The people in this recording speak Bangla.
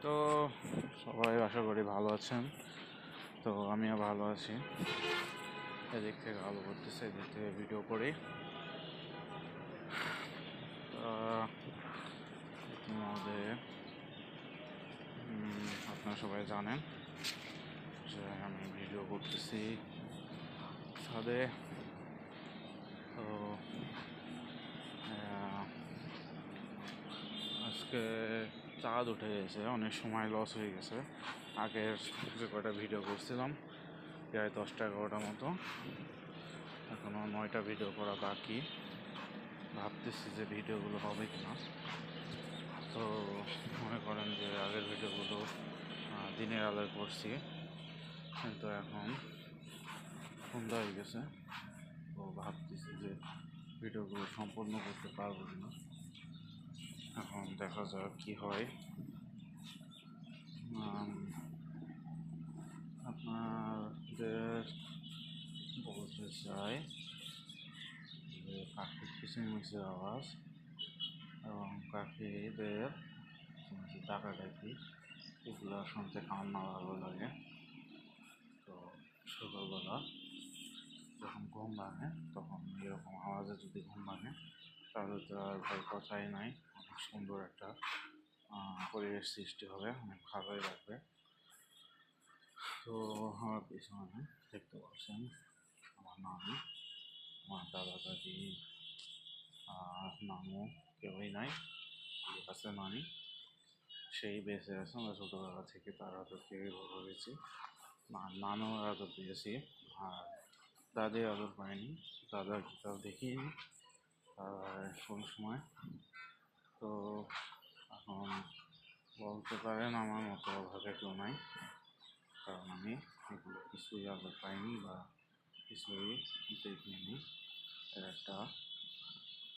তো সবাই আশা করি ভালো আছেন। তো আমিও ভালো আছি। এদিক থেকে আলো করতেছে, এদিক থেকে ভিডিও করি। ইতিমধ্যে আপনারা সবাই জানেন যে আমি ভিডিও করতেছি ছাদে। তো আজকে চাঁদ উঠে গেছে, অনেক সময় লস হয়ে গেছে। আগের যে কটা ভিডিও করছিলাম প্রায় 10-11টা মতো, এখনও 9টা ভিডিও করা বাকি। ভাবতেছি যে ভিডিওগুলো হবে কিনা। তো মনে করেন যে আগের ভিডিওগুলো দিনের আলোয় করছি, কিন্তু এখন সন্ধ্যা হয়ে গেছে। তো ভাবতেছি যে ভিডিওগুলো সম্পূর্ণ করতে পারবো কিনা। এখন দেখা যাক কি হয়। আপনাদের বলতে চাই যে পাখির কিচিরমিচির আওয়াজ এবং পাখিদের ডাকাডাকি, এগুলো শুনতে কান্না ভালো লাগে। তো সকালবেলা যখন ঘুম ভাঙে, তখন এরকম আওয়াজে যদি ঘুম ভাঙে তাহলে তো আর ভয় কথাই নাই। অনেক সুন্দর একটা পরিবেশ সৃষ্টি হবে, অনেক ভালোই লাগবে। তো আমার পিছনে দেখতে পাচ্ছেন আমার নানু, আমার দাদা দাদি, নানু কেউই নাই, আছে নানি, সেই বেঁচে আছে। আমরা ছোটোবেলা থেকে তার আদর থেকে বড় হয়েছি। নানুর আদর পেয়েছি, আর দাদির আদর পাইনি, দাদার তাও দেখিনি আর কোন সময়। তো এখন বলতে পারেন আমার মতো অভাবে কেউ নাই, কারণ আমি এগুলো কিছুই আদর পাইনি বা কিছুই দেখিনি। এর একটা